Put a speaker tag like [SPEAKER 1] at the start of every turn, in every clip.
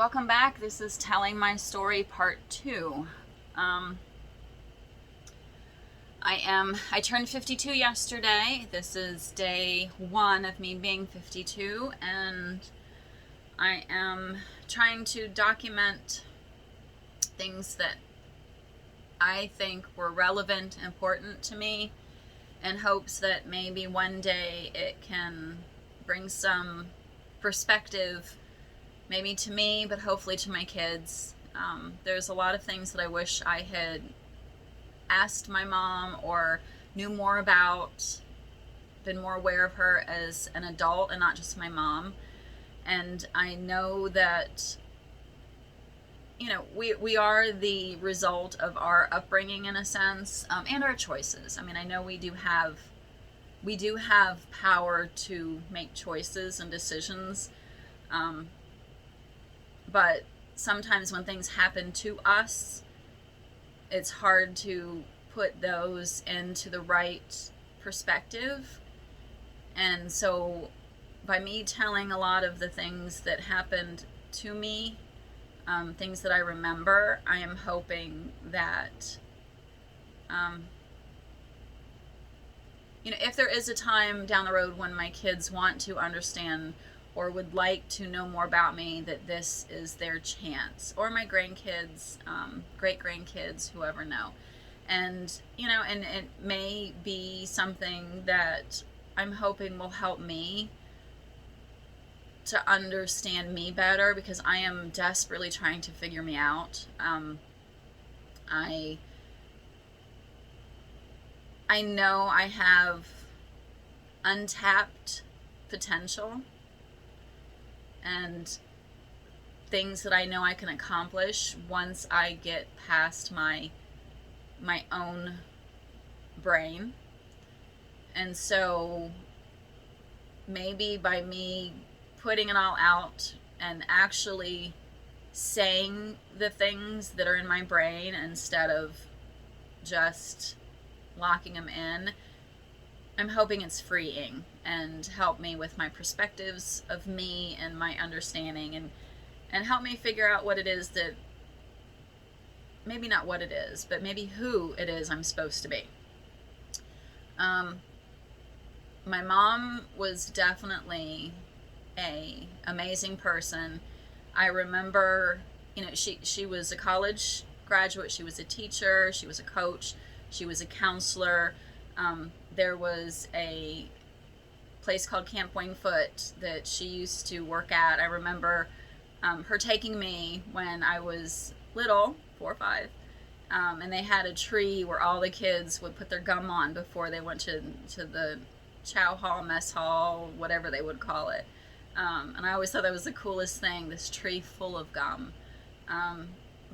[SPEAKER 1] Welcome back. This is Telling My Story Part 2. I turned 52 yesterday. This is day 1 of me being 52, and I am trying to document things that I think were relevant, important to me, in hopes that maybe one day it can bring some perspective, maybe to me, but hopefully to my kids. There's a lot of things that I wish I had asked my mom or knew more about, been more aware of her as an adult and not just my mom. And I know that, we are the result of our upbringing in a sense, and our choices. I mean, I know we do have power to make choices and decisions. But sometimes when things happen to us, it's hard to put those into the right perspective. And so by me telling a lot of the things that happened to me, things that I remember, I am hoping that, if there is a time down the road when my kids want to understand or would like to know more about me, that this is their chance, or my grandkids, great grandkids, whoever know. And and it may be something that I'm hoping will help me to understand me better, because I am desperately trying to figure me out. I know I have untapped potential and things that I know I can accomplish once I get past my own brain. And so maybe by me putting it all out and actually saying the things that are in my brain instead of just locking them in, I'm hoping it's freeing and help me with my perspectives of me and my understanding, and help me figure out what it is that, maybe not what it is, but maybe who it is I'm supposed to be. My mom was definitely a amazing person. I remember, she was a college graduate, she was a teacher, she was a coach, she was a counselor. There was a place called Camp Wingfoot that she used to work at. I remember her taking me when I was little, 4 or 5, and they had a tree where all the kids would put their gum on before they went to the chow hall, mess hall, whatever they would call it. And I always thought that was the coolest thing, this tree full of gum.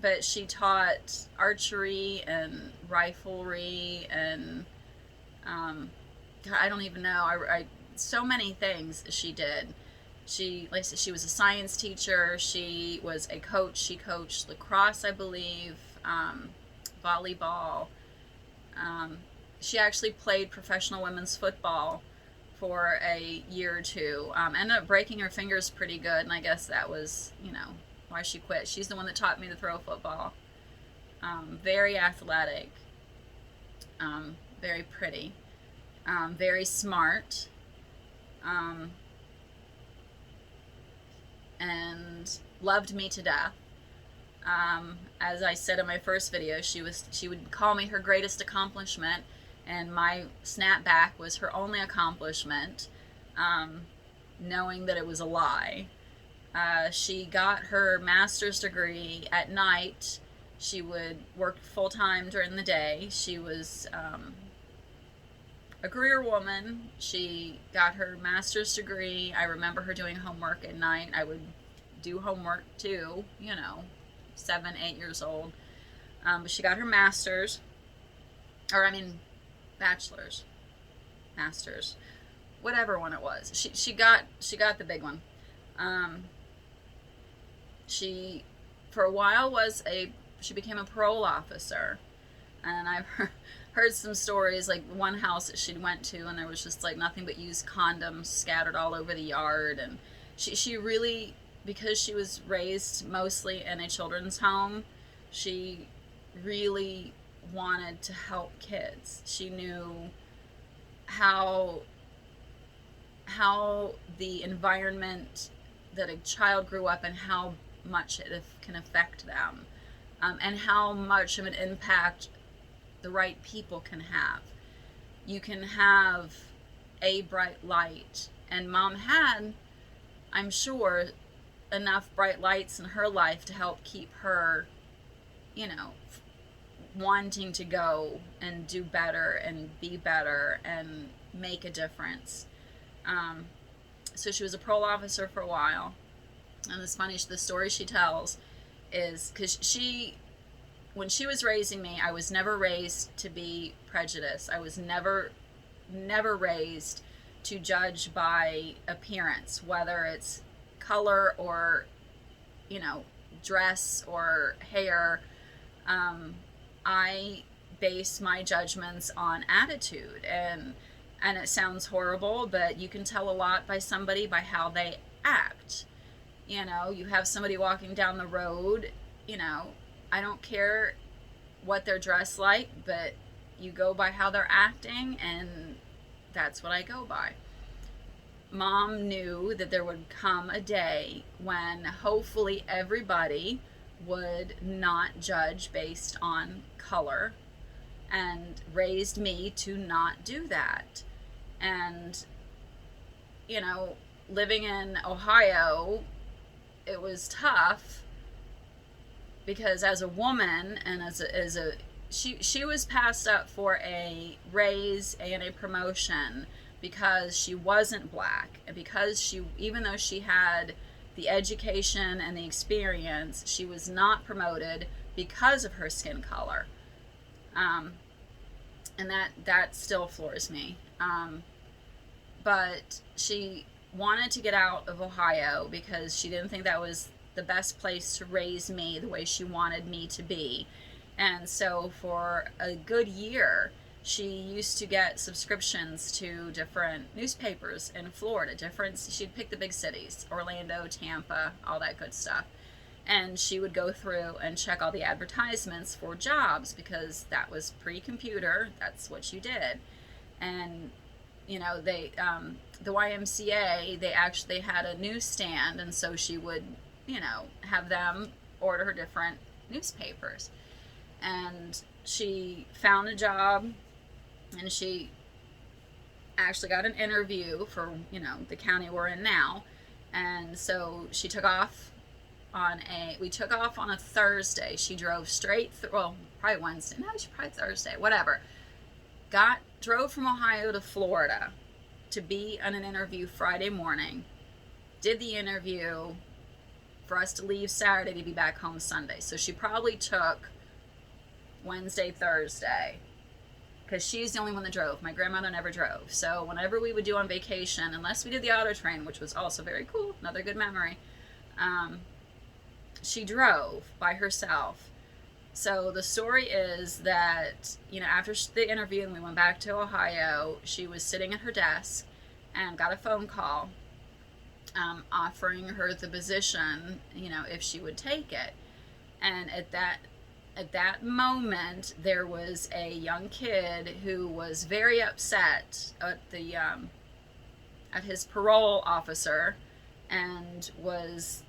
[SPEAKER 1] But she taught archery and riflery and I don't even know. I so many things she did. She, like I said, she was a science teacher. She was a coach. She coached lacrosse, I believe, volleyball. She actually played professional women's football for a year or two. Ended up breaking her fingers pretty good, and I guess that was, why she quit. She's the one that taught me to throw football. Very athletic. Very pretty. Very smart. And loved me to death. As I said in my first video, she would call me her greatest accomplishment, and my snapback was her only accomplishment, knowing that it was a lie. She got her master's degree at night. She would work full-time during the day. She was a career woman. She got her master's degree. I remember her doing homework at night. I would do homework too, 7, 8 years old. But she got her master's, bachelor's, master's, whatever one it was. She got the big one. She, for a while, she became a parole officer. And I've heard some stories, like one house that she'd went to, and there was just like nothing but used condoms scattered all over the yard. And she really because she was raised mostly in a children's home, she really wanted to help kids. She knew how the environment that a child grew up in, how much it can affect them, and how much of an impact the right people can have. You can have a bright light, and Mom had, I'm sure, enough bright lights in her life to help keep her, you know, wanting to go and do better and be better and make a difference. So she was a parole officer for a while, and it's funny, the story she tells is because when she was raising me, I was never raised to be prejudiced. I was never raised to judge by appearance, whether it's color or, dress or hair. I base my judgments on attitude, and it sounds horrible, but you can tell a lot by somebody by how they act. You have somebody walking down the road, I don't care what they're dressed like, but you go by how they're acting, and that's what I go by. Mom knew that there would come a day when hopefully everybody would not judge based on color, and raised me to not do that. And, living in Ohio, it was tough because as a woman and she was passed up for a raise and a promotion because she wasn't black, and because even though she had the education and the experience, she was not promoted because of her skin color. And that still floors me. But she wanted to get out of Ohio because she didn't think that was the best place to raise me the way she wanted me to be. And so for a good year, she used to get subscriptions to different newspapers in Florida. She'd pick the big cities, Orlando, Tampa, all that good stuff. And she would go through and check all the advertisements for jobs, because that was pre-computer. That's what you did. And, the YMCA, they had a newsstand, and so she would, have them order her different newspapers. And she found a job, and she actually got an interview for, the county we're in now. And so she took off we took off on a Thursday. She drove straight through, probably Wednesday. No, probably Thursday, whatever. Drove from Ohio to Florida to be on an interview Friday morning. Did the interview for us to leave Saturday to be back home Sunday. So she probably took Wednesday, Thursday, because she's the only one that drove. My grandmother never drove. So whenever we would do on vacation, unless we did the auto train, which was also very cool, another good memory, she drove by herself. So the story is that, after the interview and we went back to Ohio, she was sitting at her desk and got a phone call offering her the position, if she would take it. And at that moment, there was a young kid who was very upset at his parole officer, and was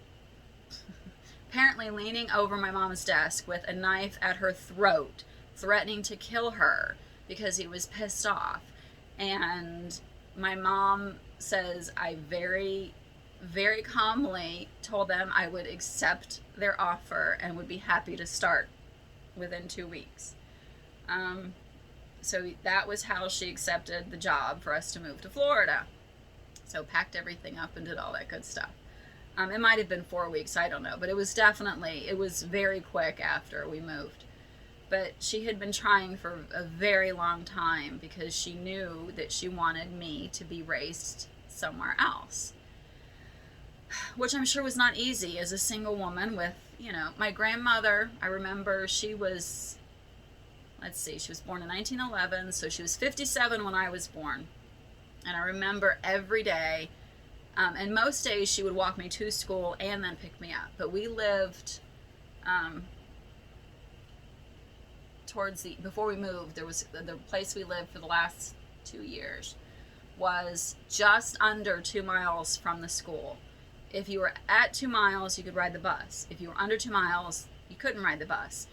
[SPEAKER 1] apparently leaning over my mom's desk with a knife at her throat, threatening to kill her because he was pissed off. And my mom says I very, very calmly told them I would accept their offer and would be happy to start within 2 weeks. So that was how she accepted the job for us to move to Florida. So packed everything up and did all that good stuff. It might have been 4 weeks, I don't know, but it was very quick after we moved. But she had been trying for a very long time because she knew that she wanted me to be raised somewhere else, which I'm sure was not easy as a single woman with, my grandmother. I remember she was born in 1911, so she was 57 when I was born. And I remember every day And most days she would walk me to school and then pick me up. But we lived um, before we moved, there was the place we lived for the last 2 years was just under 2 miles from the school. If you were at 2 miles, you could ride the bus. If you were under 2 miles, you couldn't ride the bus.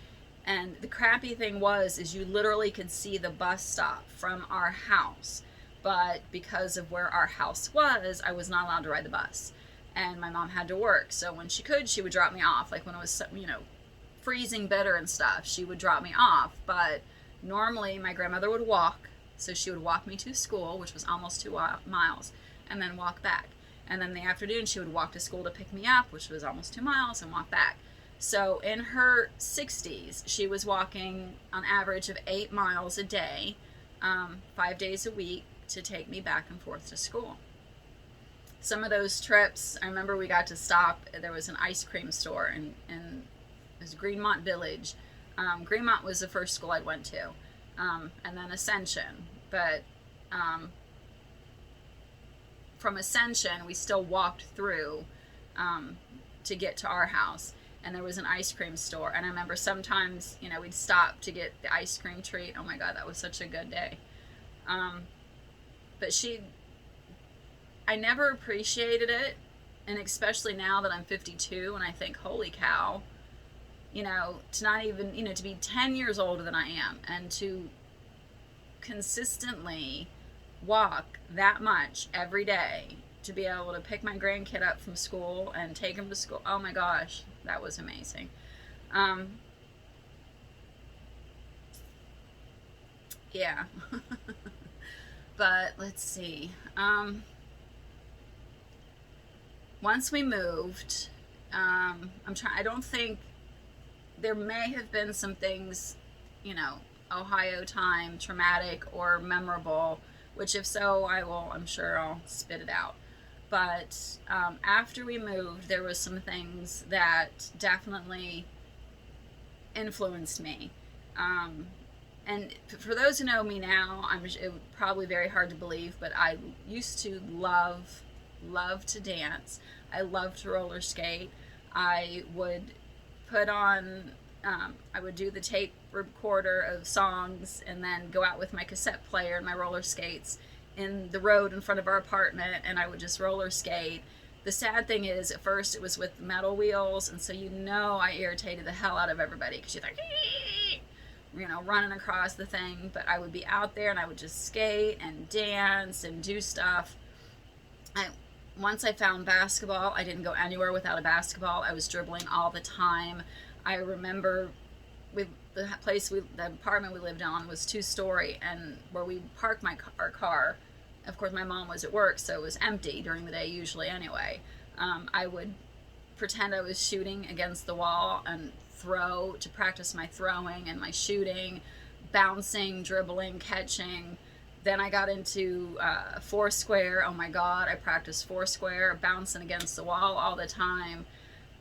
[SPEAKER 1] And the crappy thing is you literally could see the bus stop from our house. But because of where our house was, I was not allowed to ride the bus. And my mom had to work. So when she could, she would drop me off. Like when it was, freezing bitter and stuff, she would drop me off. But normally my grandmother would walk. So she would walk me to school, which was almost 2 miles, and then walk back. And then in the afternoon, she would walk to school to pick me up, which was almost 2 miles, and walk back. So in her 60s, she was walking on average of 8 miles a day, 5 days a week, to take me back and forth to school. Some of those trips, I remember we got to stop. There was an ice cream store in it was Greenmont Village. Greenmont was the first school I went to, and then Ascension. But from Ascension, we still walked through to get to our house. And there was an ice cream store. And I remember sometimes, we'd stop to get the ice cream treat. Oh my God, that was such a good day. But I never appreciated it. And especially now that I'm 52 and I think, holy cow, to not even, to be 10 years older than I am and to consistently walk that much every day, to be able to pick my grandkid up from school and take him to school. Oh my gosh, that was amazing. Yeah. But let's see. Once we moved, I don't think there may have been some things, Ohio time, traumatic or memorable, which if so, I'm sure I'll spit it out. But after we moved, there was some things that definitely influenced me. And for those who know me now, it was probably very hard to believe, but I used to love to dance. I loved to roller skate. I would I would do the tape recorder of songs and then go out with my cassette player and my roller skates in the road in front of our apartment, and I would just roller skate. The sad thing is, at first it was with metal wheels, and so I irritated the hell out of everybody because you're like, running across the thing. But I would be out there and I would just skate and dance and do stuff. Once I found basketball, I didn't go anywhere without a basketball. I was dribbling all the time. I remember the apartment we lived on was 2-story, and where we parked our car, of course my mom was at work, so it was empty during the day usually anyway. I would pretend I was shooting against the wall and throw to practice my throwing and my shooting, bouncing, dribbling, catching. Then I got into Foursquare. Oh my God, I practiced Foursquare, bouncing against the wall all the time.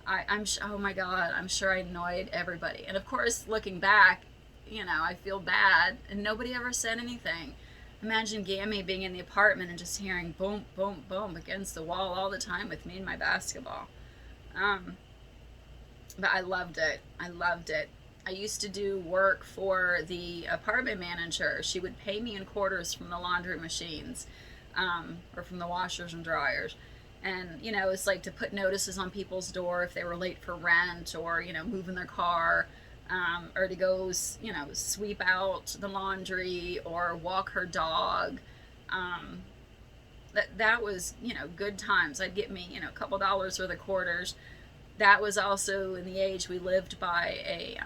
[SPEAKER 1] Oh my God, I'm sure I annoyed everybody. And of course, looking back, I feel bad, and nobody ever said anything. Imagine Gammy being in the apartment and just hearing boom, boom, boom against the wall all the time with me and my basketball. But I loved it. I used to do work for the apartment manager. She would pay me in quarters from the laundry machines, or from the washers and dryers. And, it's like to put notices on people's door if they were late for rent or, moving their car, or to go, sweep out the laundry or walk her dog. That was, good times. I'd get me, a couple dollars worth of quarters. That was also in the age we lived by a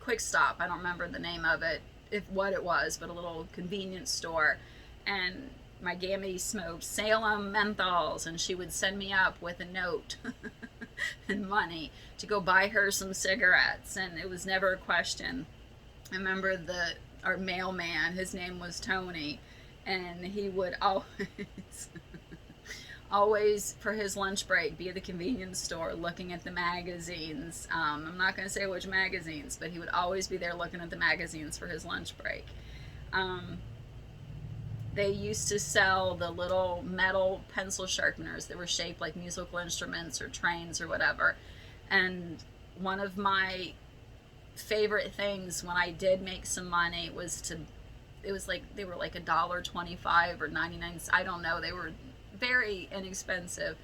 [SPEAKER 1] Quick Stop. I don't remember the name of it, what it was, but a little convenience store. And my Gammy smoked Salem menthols, and she would send me up with a note and money to go buy her some cigarettes, and it was never a question. I remember our mailman, his name was Tony, and he would always for his lunch break be at the convenience store looking at the magazines. I'm not going to say which magazines, but he would always be there looking at the magazines for his lunch break. they used to sell the little metal pencil sharpeners that were shaped like musical instruments or trains or whatever. And one of my favorite things when I did make some money was to, it was like they were like $1.25 or 99. I don't know. They were very inexpensive.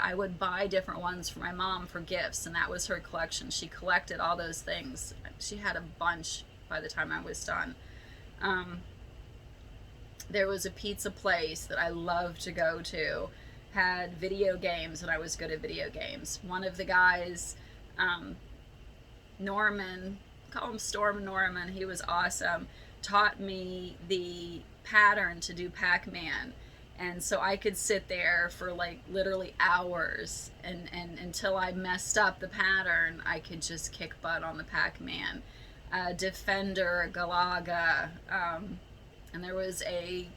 [SPEAKER 1] I would buy different ones for my mom for gifts, and that was her collection. She collected all those things. She had a bunch by the time I was done. Um, there was a pizza place that I loved to go to, had video games, and I was good at video games. One of the guys, um, Norman, call him Storm Norman, he was awesome, taught me the pattern to do Pac-Man. And so I could sit there for like literally hours, and until I messed up the pattern, I could just kick butt on the Pac-Man. Defender, Galaga, and there was a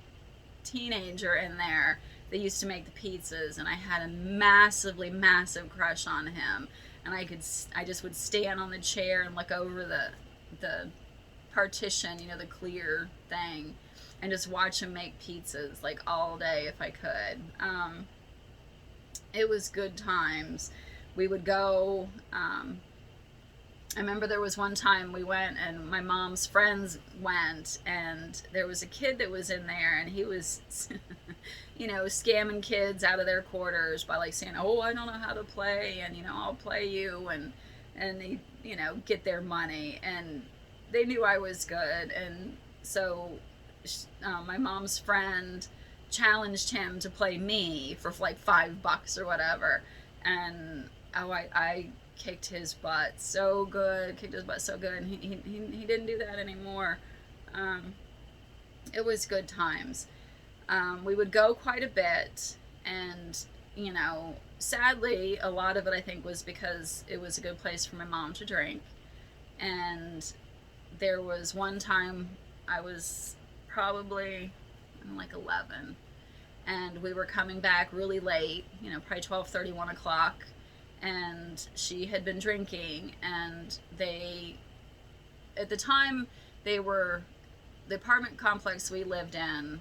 [SPEAKER 1] teenager in there that used to make the pizzas, and I had a massive crush on him. And I just would stand on the chair and look over the partition, you know, the clear thing, and just watch him make pizzas like all day if I could. It was good times. We would go. I remember there was one time we went, and my mom's friends went, and there was a kid that was in there, and he was, you know, scamming kids out of their quarters by like saying, "Oh, I don't know how to play, and you know, I'll play you," and they, you know, get their money, and they knew I was good, and so my mom's friend challenged him to play me for like $5 or whatever, and I kicked his butt so good, and he didn't do that anymore. It was good times. We would go quite a bit, and you know, sadly, a lot of it I think was because it was a good place for my mom to drink. And there was one time I was probably like 11, and we were coming back really late, you know, probably 12:30, 1 o'clock, and she had been drinking, and they, at the time, they were, the apartment complex we lived in,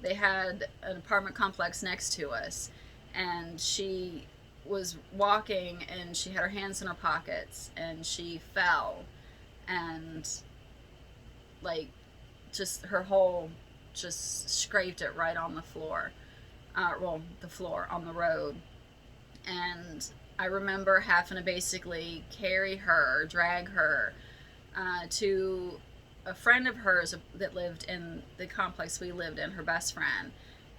[SPEAKER 1] they had an apartment complex next to us, and she was walking, and she had her hands in her pockets, and she fell, and like just her whole, just scraped it right on the floor, the floor on the road. And I remember having to basically carry her, drag her to a friend of hers that lived in the complex we lived in, her best friend.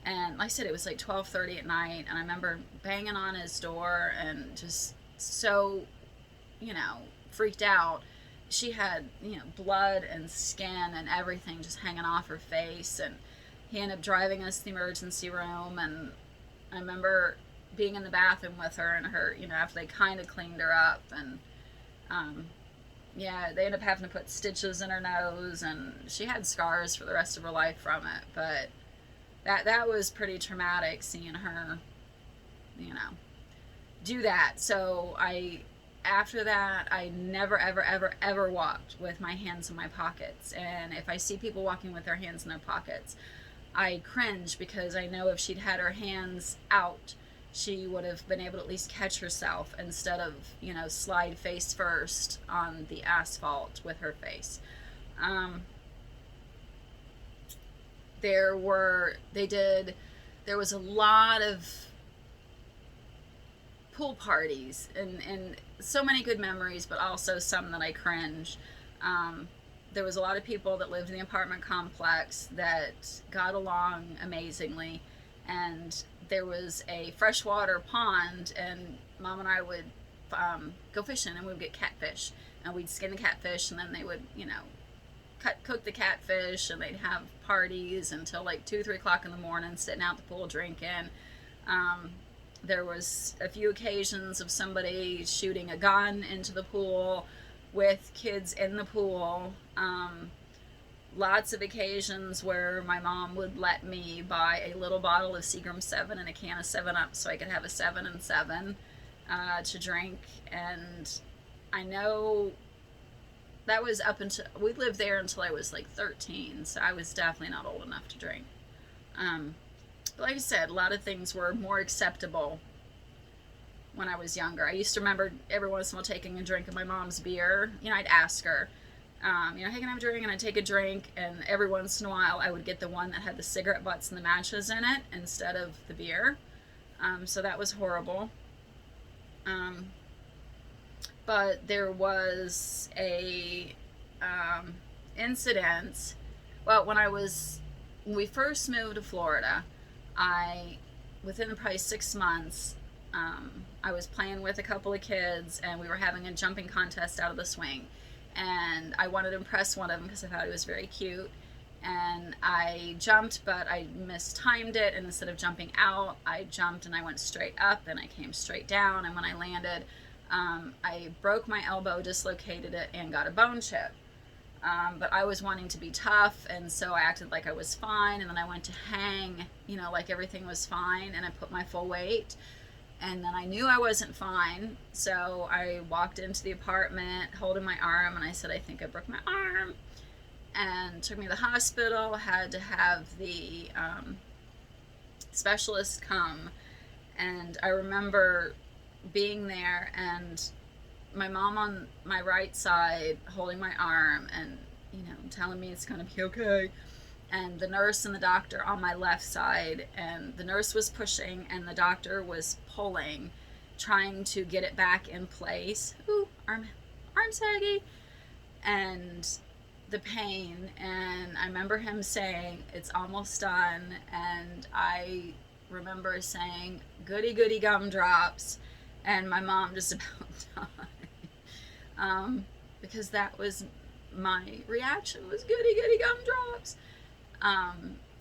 [SPEAKER 1] And like I said, it was like 12:30 at night, and I remember banging on his door and just so, you know, freaked out. She had, you know, blood and skin and everything just hanging off her face, and he ended up driving us to the emergency room. And I remember being in the bathroom with her, and her, you know, after they kind of cleaned her up, and yeah, they ended up having to put stitches in her nose, and she had scars for the rest of her life from it. But that was pretty traumatic, seeing her, you know, do that. So after that, I never ever walked with my hands in my pockets. And if I see people walking with their hands in their pockets, I cringe, because I know if she'd had her hands out, she would have been able to at least catch herself instead of, you know, slide face first on the asphalt with her face. There was a lot of pool parties, and so many good memories, but also some that I cringe. There was a lot of people that lived in the apartment complex that got along amazingly, and there was a freshwater pond, and Mom and I would go fishing, and we would get catfish, and we'd skin the catfish, and then they would, you know, cook the catfish, and they'd have parties until like 2-3 o'clock in the morning, sitting out the pool drinking. There was a few occasions of somebody shooting a gun into the pool with kids in the pool. Lots of occasions where my mom would let me buy a little bottle of Seagram 7 and a can of 7-Up so I could have a 7 and 7 to drink. And I know that was up until we lived there until I was like 13, so I was definitely not old enough to drink. But like I said, a lot of things were more acceptable when I was younger. I used to remember every once in a while taking a drink of my mom's beer. I'd ask her, hey, can I have a drink? And I'd take a drink, and every once in a while I would get the one that had the cigarette butts and the matches in it instead of the beer. So that was horrible. But there was a incident. Well, when we first moved to Florida, within probably 6 months, I was playing with a couple of kids, and we were having a jumping contest out of the swing. And I wanted to impress one of them because I thought he was very cute. And I jumped, but I mistimed it, and instead of jumping out, I jumped and I went straight up, and I came straight down. And when I landed, I broke my elbow, dislocated it, and got a bone chip. But I was wanting to be tough, and so I acted like I was fine, and then I went to hang, like everything was fine, and I put my full weight, and then I knew I wasn't fine, so I walked into the apartment holding my arm, and I said, I think I broke my arm, and took me to the hospital, had to have the specialist come, and I remember being there, and my mom on my right side holding my arm and telling me it's going to be okay, and the nurse and the doctor on my left side, and the nurse was pushing and the doctor was pulling, trying to get it back in place. Ooh, arm saggy. And the pain, and I remember him saying it's almost done, and I remember saying goody goody gumdrops, and my mom just about died. Because that was my reaction, was goody goody gumdrops.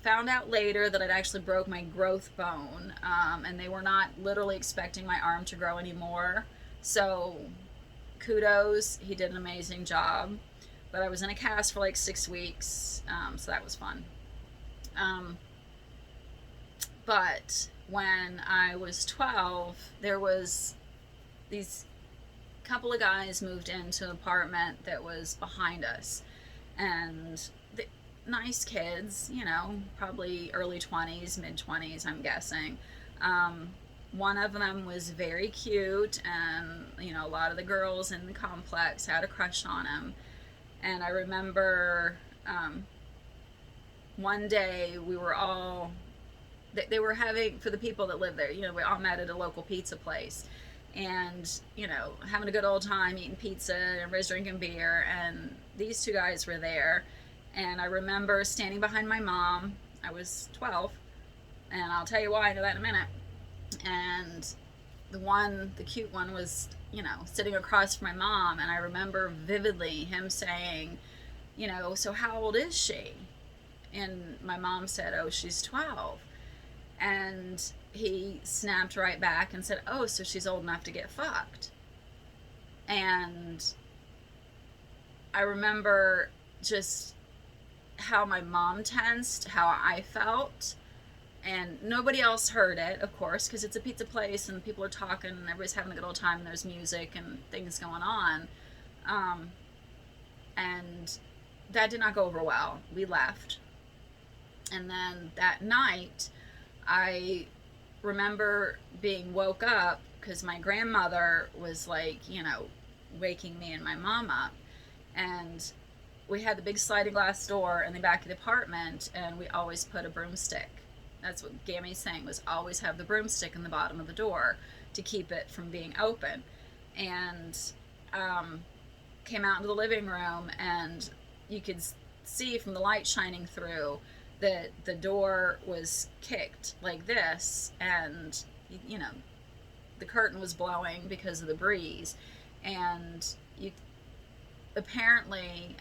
[SPEAKER 1] Found out later that I'd actually broke my growth bone, and they were not literally expecting my arm to grow anymore. So kudos, he did an amazing job. But I was in a cast for like 6 weeks, so that was fun. But when I was 12, there was these couple of guys moved into an apartment that was behind us, and nice kids, probably early 20s, mid 20s, I'm guessing. One of them was very cute, and a lot of the girls in the complex had a crush on him. And I remember one day we were all, they were having, for the people that live there, we all met at a local pizza place, and having a good old time eating pizza, and everybody's drinking beer, and these two guys were there. And I remember standing behind my mom. I was 12, and I'll tell you why I know that in a minute. And the cute one was sitting across from my mom, and I remember vividly him saying, so how old is she? And my mom said, oh, she's 12. And he snapped right back and said, oh, so she's old enough to get fucked. And I remember just how my mom tensed, how I felt, and nobody else heard it, of course, because it's a pizza place and people are talking and everybody's having a good old time and there's music and things going on. And that did not go over well. We left. And then that night, I remember being woke up because my grandmother was like, waking me and my mom up. And we had the big sliding glass door in the back of the apartment, and we always put a broomstick. That's what Gammy's saying, was always have the broomstick in the bottom of the door to keep it from being open. And came out into the living room, and you could see from the light shining through that the door was kicked like this, and the curtain was blowing because of the breeze, and apparently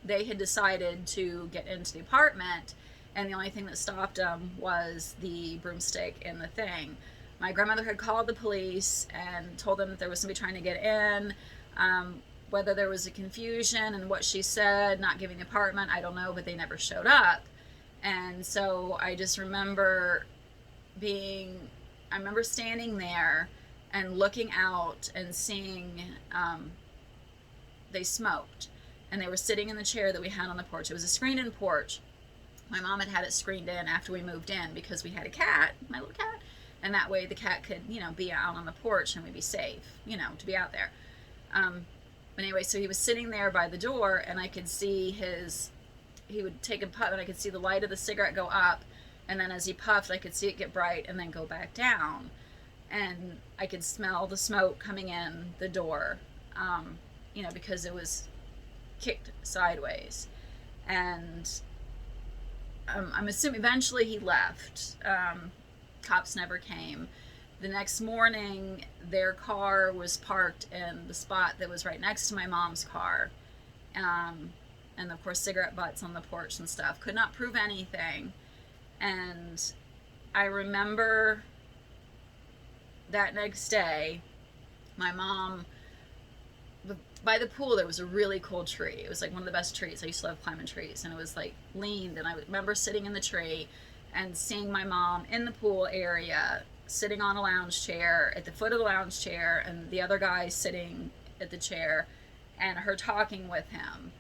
[SPEAKER 1] they had decided to get into the apartment, and the only thing that stopped them was the broomstick and the thing. My grandmother had called the police and told them that there was somebody trying to get in. Whether there was a confusion and what she said, not giving the apartment, I don't know, but they never showed up. And so I just remember standing there and looking out and seeing they smoked, and they were sitting in the chair that we had on the porch. It was a screened-in porch. My mom had it screened in after we moved in because we had a cat, my little cat, and that way the cat could, be out on the porch and we'd be safe, to be out there. But anyway, so he was sitting there by the door, and I could see he would take a puff, and I could see the light of the cigarette go up, and then as he puffed, I could see it get bright and then go back down. And I could smell the smoke coming in the door, because it was kicked sideways. And I'm assuming eventually he left. Cops never came. The next morning, their car was parked in the spot that was right next to my mom's car. And of course, cigarette butts on the porch and stuff. Could not prove anything. And I remember that next day, my mom, by the pool, there was a really cool tree. It was like one of the best trees. I used to love climbing trees. And it was like leaned. And I remember sitting in the tree and seeing my mom in the pool area, sitting on a lounge chair, at the foot of the lounge chair, and the other guy sitting at the chair, and her talking with him.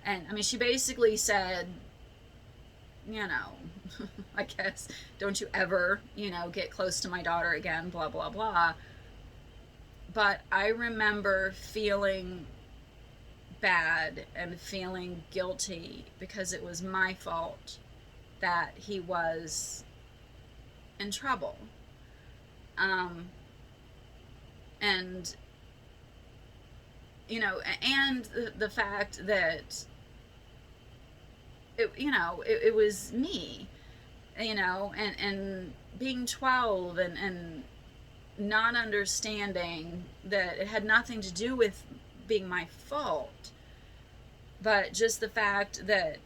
[SPEAKER 1] And I mean, she basically said, I guess, don't you ever, get close to my daughter again, blah, blah, blah. But I remember feeling bad and feeling guilty because it was my fault that he was in trouble. And, and the fact that it was me, and being 12 and not understanding that it had nothing to do with being my fault, but just the fact that,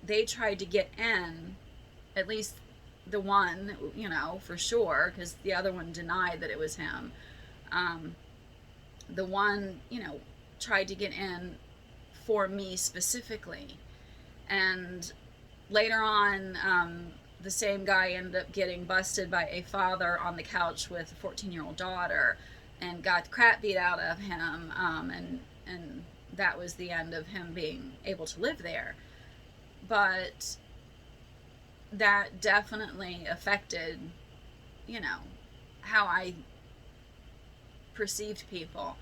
[SPEAKER 1] they tried to get in, at least the one, for sure, because the other one denied that it was him. The one, tried to get in for me specifically. And later on, the same guy ended up getting busted by a father on the couch with a 14-year-old daughter and got the crap beat out of him. And that was the end of him being able to live there. But that definitely affected, how I perceived people.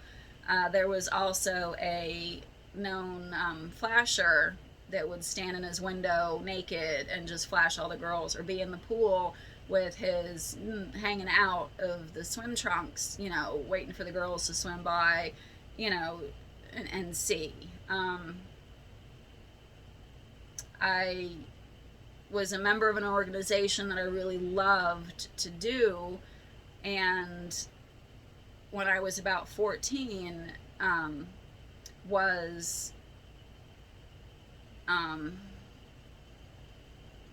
[SPEAKER 1] There was also a known flasher that would stand in his window naked and just flash all the girls, or be in the pool with his hanging out of the swim trunks, waiting for the girls to swim by, and see. I was a member of an organization that I really loved to do, and when I was about 14, was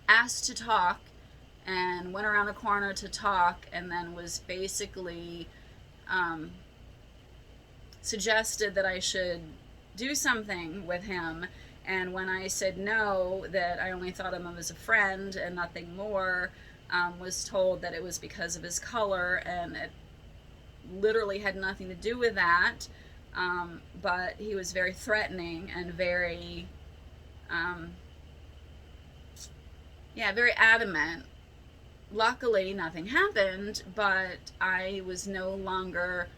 [SPEAKER 1] asked to talk, and went around the corner to talk, and then was basically suggested that I should do something with him. And when I said no, that I only thought of him as a friend and nothing more, was told that it was because of his color, and it literally had nothing to do with that. But he was very threatening and very, very adamant. Luckily, nothing happened, but I was no longer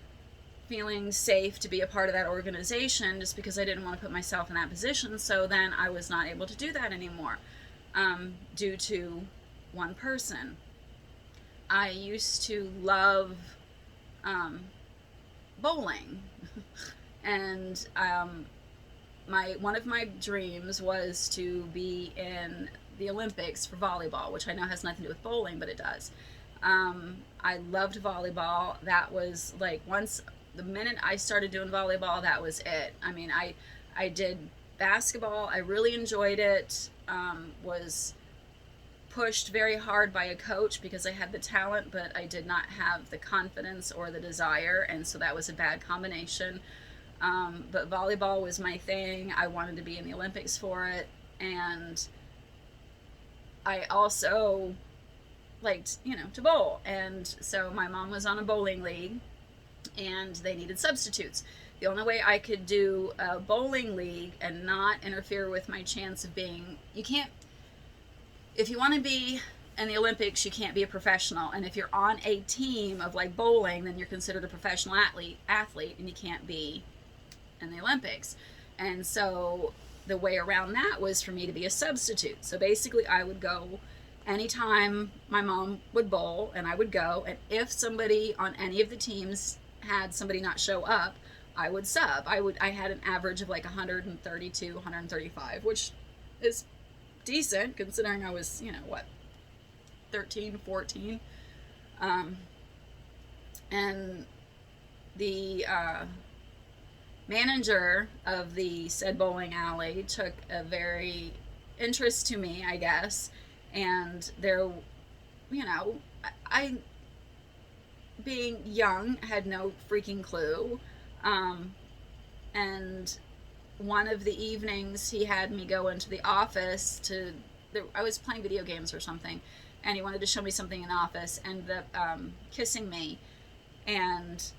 [SPEAKER 1] feeling safe to be a part of that organization just because I didn't want to put myself in that position. So then I was not able to do that anymore, due to one person. I used to love bowling, and one of my dreams was to be in the Olympics for volleyball, which I know has nothing to do with bowling, but it does. I loved volleyball. That was like, once the minute I started doing volleyball, that was it. I mean, I did basketball. I really enjoyed it. Was pushed very hard by a coach because I had the talent, but I did not have the confidence or the desire, and so that was a bad combination. But volleyball was my thing. I wanted to be in the Olympics for it, and I also liked, to bowl. And so my mom was on a bowling league, and they needed substitutes. The only way I could do a bowling league and not interfere with my chance of being, you can't, if you want to be in the Olympics, you can't be a professional. And if you're on a team of like bowling, then you're considered a professional athlete, and you can't be in the Olympics. And so the way around that was for me to be a substitute. So basically, I would go anytime my mom would bowl, and I would go. And if somebody on any of the teams had somebody not show up, I would sub. I had an average of like 132, 135, which is decent considering I was, 13, 14. And the manager of the said bowling alley took a very interest to me, I guess. And there, I being young, had no freaking clue. And one of the evenings he had me go into the office I was playing video games or something, and he wanted to show me something in the office, and the kissing me, and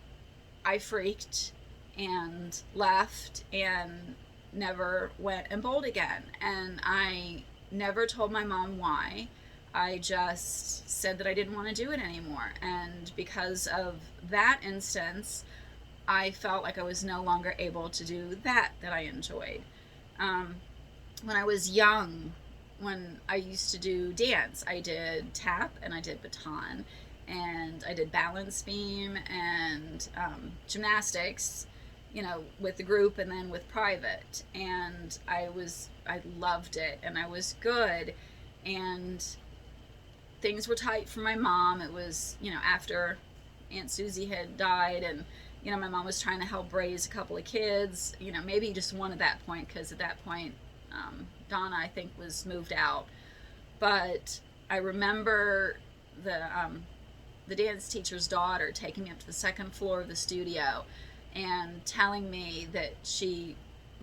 [SPEAKER 1] I freaked and left and never went and bowled again. And I never told my mom why. I just said that I didn't want to do it anymore. And because of that instance, I felt like I was no longer able to do that I enjoyed. When I was young, when I used to do dance, I did tap and I did baton and I did balance beam and gymnastics, with the group and then with private. And I loved it and I was good. And things were tight for my mom. It was, after Aunt Susie had died, and my mom was trying to help raise a couple of kids, maybe just one at that point, because at that point, Donna, I think, was moved out. But I remember the dance teacher's daughter taking me up to the second floor of the studio and telling me that she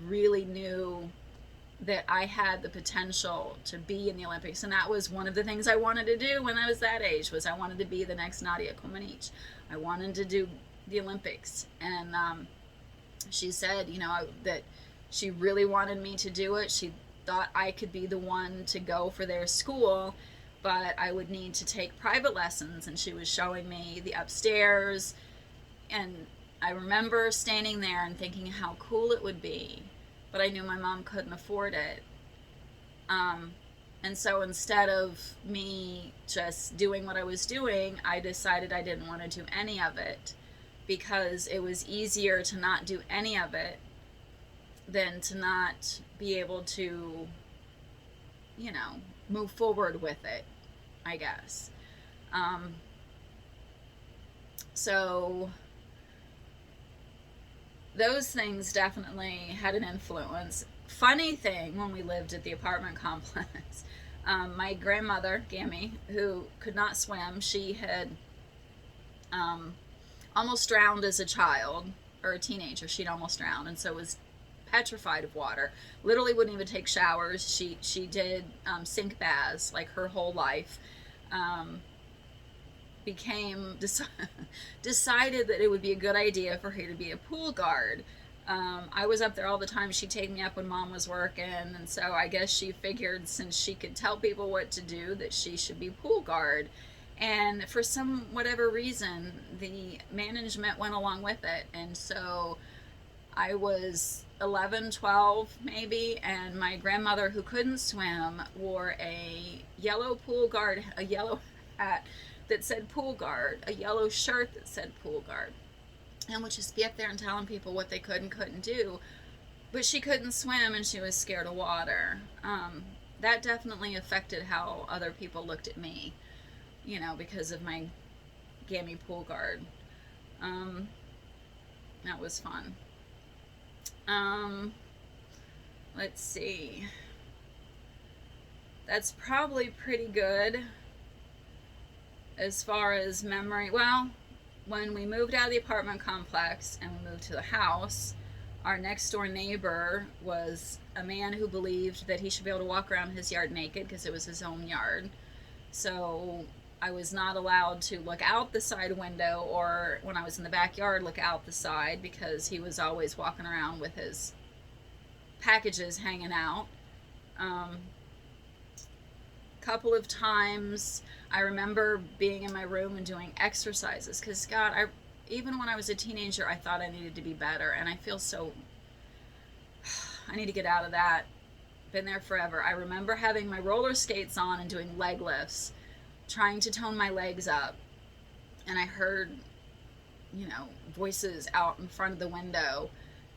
[SPEAKER 1] really knew that I had the potential to be in the Olympics. And that was one of the things I wanted to do when I was that age, was I wanted to be the next Nadia Comaneci. I wanted to do the Olympics. And she said, that she really wanted me to do it. She thought I could be the one to go for their school, but I would need to take private lessons. And she was showing me the upstairs. And I remember standing there and thinking how cool it would be, but I knew my mom couldn't afford it. And so instead of me just doing what I was doing, I decided I didn't want to do any of it, because it was easier to not do any of it than to not be able to, move forward with it, I guess. So those things definitely had an influence. Funny thing, when we lived at the apartment complex, my grandmother, Gammy, who could not swim, she had almost drowned as a child, or a teenager. She'd almost drowned, and so was petrified of water. Literally wouldn't even take showers. She did sink baths like her whole life. Decided that it would be a good idea for her to be a pool guard. I was up there all the time. She'd take me up when Mom was working, and so I guess she figured, since she could tell people what to do, that she should be pool guard. And for whatever reason, the management went along with it. And so I was 11, 12 maybe, and my grandmother, who couldn't swim, wore a yellow hat that said pool guard, a yellow shirt that said pool guard, and would just be up there and telling people what they could and couldn't do. But she couldn't swim and she was scared of water. That definitely affected how other people looked at me, because of my gammy pool guard. That was fun. Let's see. That's probably pretty good as far as memory. Well, when we moved out of the apartment complex and we moved to the house, our next door neighbor was a man who believed that he should be able to walk around his yard naked because it was his own yard. So I was not allowed to look out the side window, or when I was in the backyard, look out the side, because he was always walking around with his packages hanging out. Um, Couple of times I remember being in my room and doing exercises, because God, even when I was a teenager, I thought I needed to be better, and I feel so I need to get out of that. Been there forever. I remember having my roller skates on and doing leg lifts, trying to tone my legs up, and I heard, voices out in front of the window,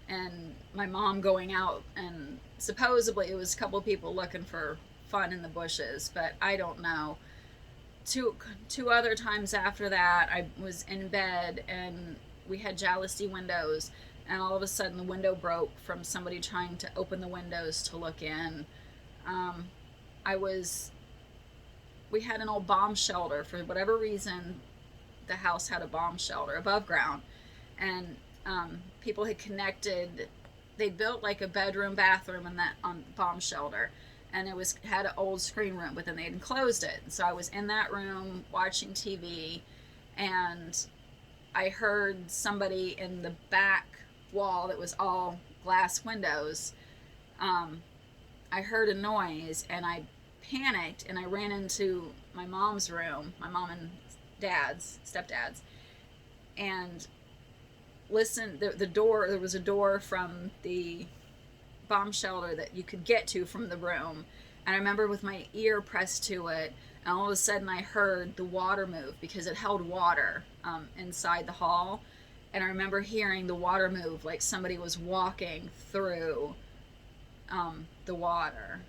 [SPEAKER 1] and my mom going out, and supposedly it was a couple of people looking for fun in the bushes, but I don't know. Two other times after that, I was in bed and we had jalousie windows, and all of a sudden the window broke from somebody trying to open the windows to look in. Um, I was We had an old bomb shelter. For whatever reason, the house had a bomb shelter above ground, and people had connected. They built like a bedroom, bathroom, and that on bomb shelter, and it had an old screen room, but then they had enclosed it. So I was in that room watching TV, and I heard somebody in the back wall that was all glass windows. I heard a noise, and I panicked, and I ran into my mom's room, my mom and stepdad's, and listened. The door, there was a door from the bomb shelter that you could get to from the room, and I remember with my ear pressed to it, and all of a sudden I heard the water move, because it held water inside the hall, and I remember hearing the water move like somebody was walking through the water.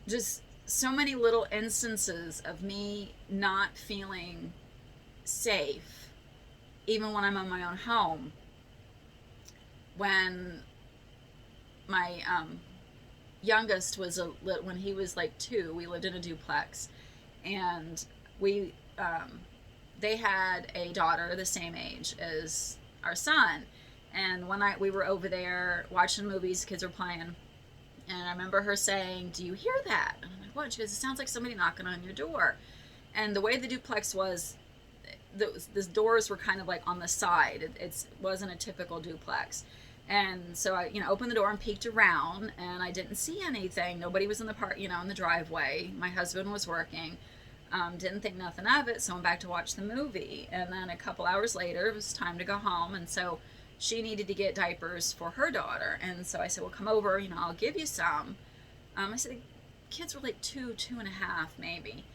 [SPEAKER 1] Just so many little instances of me not feeling safe, even when I'm in my own home. When my youngest was when he was like 2, we lived in a duplex, and they had a daughter the same age as our son. And one night we were over there watching movies, kids were playing, and I remember her saying, "Do you hear that?" And I'm like, "What?" She goes, "It sounds like somebody knocking on your door." And the way the duplex was, the doors were kind of like on the side. It wasn't a typical duplex. And so I, opened the door and peeked around, and I didn't see anything. Nobody was in the in the driveway. My husband was working. Didn't think nothing of it, so I went back to watch the movie. And then a couple hours later, it was time to go home, and so she needed to get diapers for her daughter. And so I said, "Well, come over, I'll give you some." I said, the kids were like 2.5 maybe.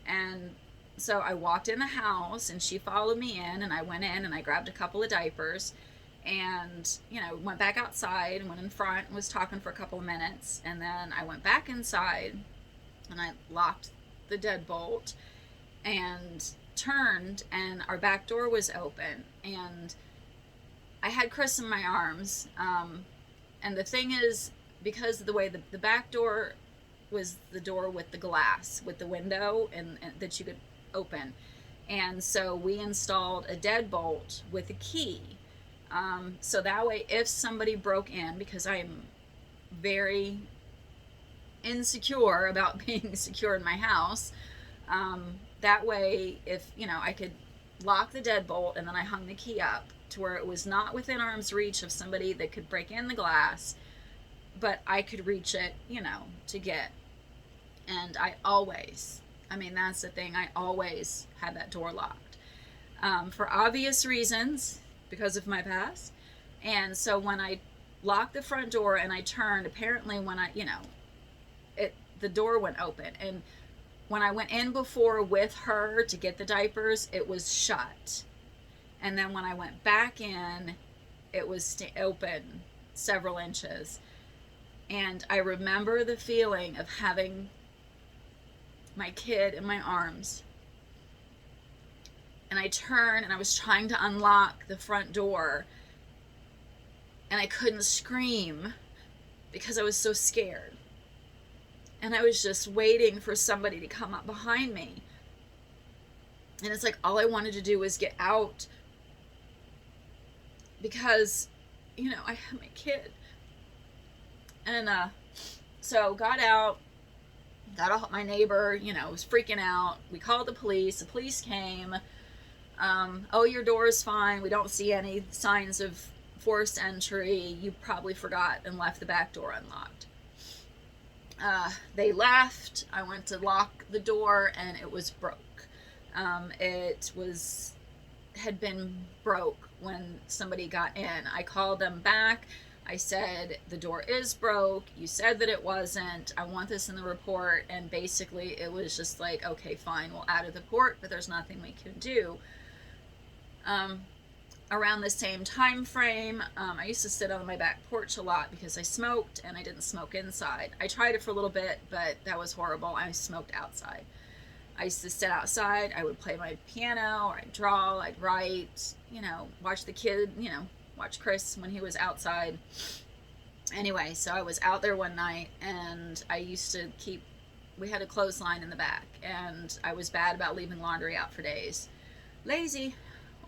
[SPEAKER 1] And so I walked in the house, and she followed me in, and I went in and I grabbed a couple of diapers, and went back outside and went in front and was talking for a couple of minutes, and then I went back inside and I locked the deadbolt and turned, and our back door was open, and I had Chris in my arms. And the thing is, because of the way the back door was the door with the glass, with the window and that you could open, and so we installed a deadbolt with a key. So that way, if somebody broke in, because I am very insecure about being secure in my house, that way, if I could lock the deadbolt, and then I hung the key up to where it was not within arm's reach of somebody that could break in the glass, but I could reach it, to get. And that's the thing, I always had that door locked, for obvious reasons, because of my past. And so when I locked the front door and I turned, apparently when the door went open, and when I went in before with her to get the diapers, it was shut. And then when I went back in, it was open several inches. And I remember the feeling of having my kid in my arms. And I turned, and I was trying to unlock the front door, and I couldn't scream because I was so scared. And I was just waiting for somebody to come up behind me. And it's like all I wanted to do was get out, because I have my kid. And so got out, My neighbor, was freaking out. We called the police came. Oh, your door is fine, we don't see any signs of forced entry, you probably forgot and left the back door unlocked. They left. I went to lock the door and it was broke. Had been broke when somebody got in. I called them back. I said, the door is broke. You said that it wasn't. I want this in the report. And basically it was just like, okay, fine, we'll add it to the report, but there's nothing we can do. Around the same time frame, I used to sit on my back porch a lot because I smoked and I didn't smoke inside. I tried it for a little bit, but that was horrible. I smoked outside. I used to sit outside. I would play my piano, or I'd draw, I'd write, watch the kid, watch Chris when he was outside. Anyway, so I was out there one night and we had a clothesline in the back, and I was bad about leaving laundry out for days. Lazy,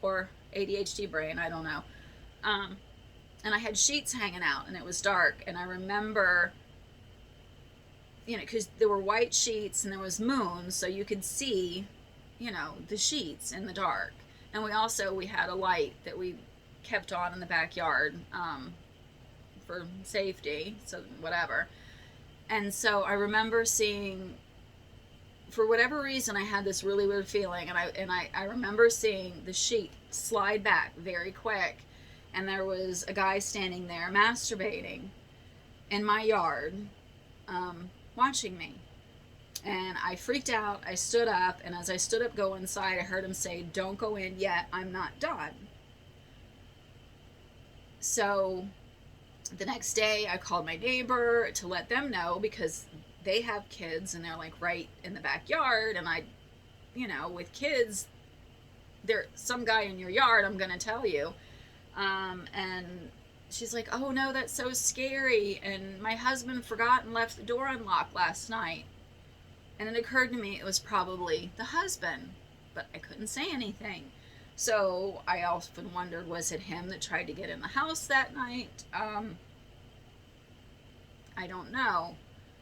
[SPEAKER 1] or ADHD brain, I don't know. And I had sheets hanging out and it was dark, and I remember, because there were white sheets and there was moon, so you could see, the sheets in the dark. And we had a light that we kept on in the backyard, for safety, so whatever. And so I remember seeing, for whatever reason, I had this really weird feeling, and I remember seeing the sheet slide back very quick, and there was a guy standing there masturbating in my yard, watching me. And I freaked out. I stood up, and as I stood up go inside, I heard him say, "Don't go in yet, I'm not done." So the next day I called my neighbor to let them know, because they have kids and they're like right in the backyard, and with kids, there's some guy in your yard, I'm gonna tell you. And she's like, "Oh no, that's so scary, and my husband forgot and left the door unlocked last night." And it occurred to me it was probably the husband, but I couldn't say anything. So I often wondered, was it him that tried to get in the house that night? I don't know,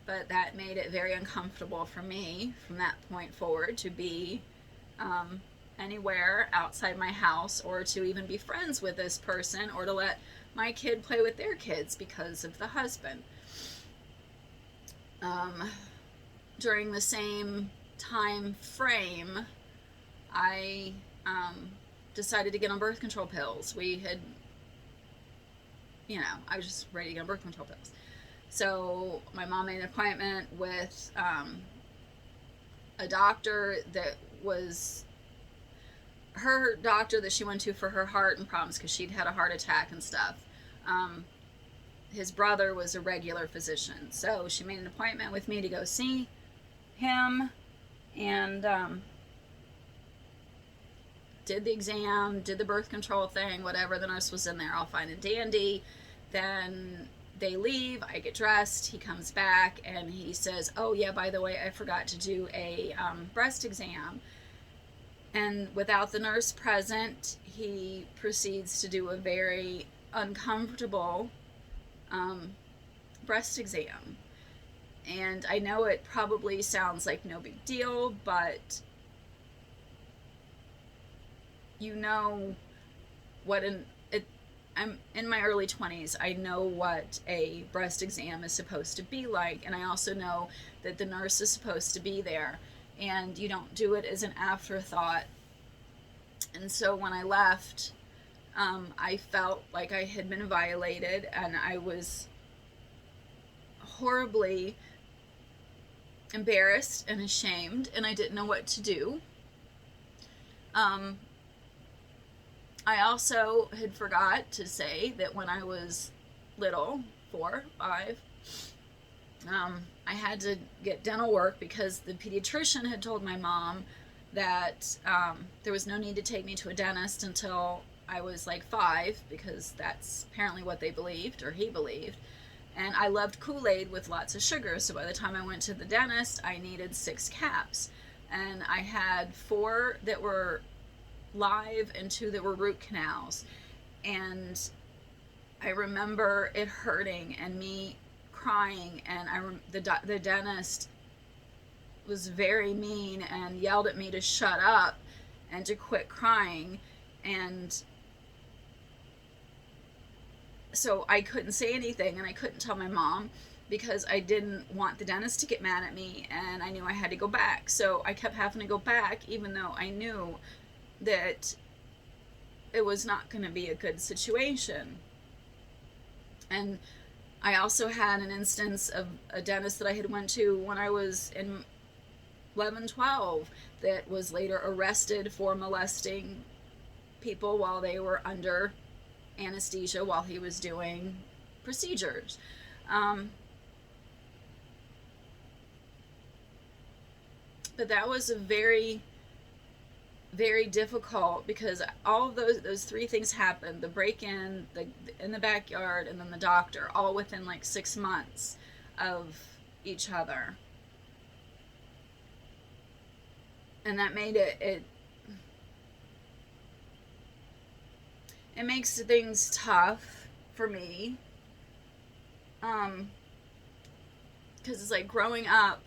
[SPEAKER 1] but that made it very uncomfortable for me from that point forward to be anywhere outside my house, or to even be friends with this person, or to let my kid play with their kids because of the husband. During the same time frame, I decided to get on birth control pills. I was just ready to get on birth control pills. So my mom made an appointment with a doctor that was her doctor that she went to for her heart and problems, because she'd had a heart attack and stuff. His brother was a regular physician. So she made an appointment with me to go see him, and did the exam, did the birth control thing, whatever. The nurse was in there all fine and dandy. Then they leave, I get dressed, he comes back, and he says, "Oh yeah, by the way, I forgot to do a breast exam." And without the nurse present, he proceeds to do a very uncomfortable breast exam. And I know it probably sounds like no big deal, but I'm in my early 20s. I know what a breast exam is supposed to be like, and I also know that the nurse is supposed to be there, and you don't do it as an afterthought. And so when I left, I felt like I had been violated, and I was horribly embarrassed and ashamed, and I didn't know what to do. I also had forgot to say that when I was little, 4, 5, I had to get dental work because the pediatrician had told my mom that there was no need to take me to a dentist until I was like 5, because that's apparently what they believed, or he believed. And I loved Kool-Aid with lots of sugar, so by the time I went to the dentist, I needed 6 caps. And I had 4 that were live and 2 that were root canals. And I remember it hurting and me crying, and the dentist was very mean and yelled at me to shut up and to quit crying. And so I couldn't say anything, and I couldn't tell my mom because I didn't want the dentist to get mad at me, and I knew I had to go back. So I kept having to go back even though I knew that it was not going to be a good situation. And I also had an instance of a dentist that I had went to when I was in 11, 12 that was later arrested for molesting people while they were under anesthesia while he was doing procedures. But that was a very, very difficult, because all of those three things happened: the break-in, the in the backyard, and then the doctor, all within like 6 months of each other. And that made it makes things tough for me, because it's like growing up,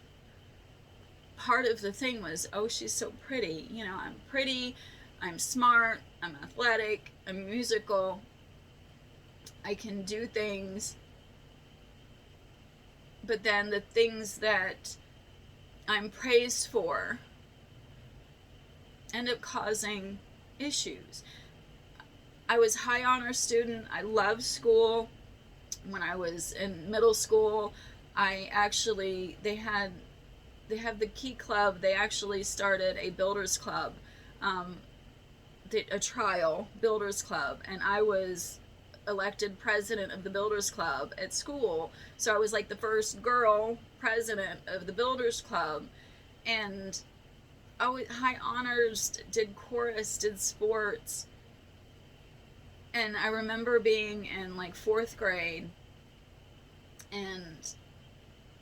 [SPEAKER 1] part of the thing was, oh, she's so pretty. You know, I'm pretty, I'm smart, I'm athletic, I'm musical, I can do things. But then the things that I'm praised for end up causing issues. I was high honor student. I loved school. When I was in middle school, I actually, they have the Key Club. They actually started a builders club, a trial builders club, and I was elected president of the builders club at school. So I was like the first girl president of the builders club, and I was high honors, did chorus, did sports. And I remember being in like 4th grade and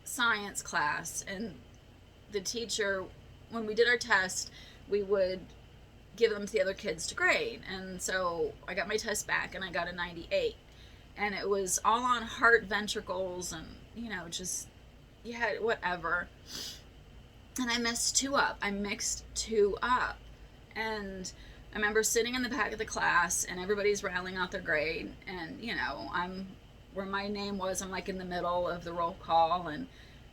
[SPEAKER 1] science class, and the teacher, when we did our test, we would give them to the other kids to grade. And so I got my test back and I got a 98. And it was all on heart ventricles and, you know, just, yeah, whatever. And I messed 2 up. I mixed 2 up. And I remember sitting in the back of the class and everybody's rattling out their grade. And, you know, where my name was, I'm like in the middle of the roll call. And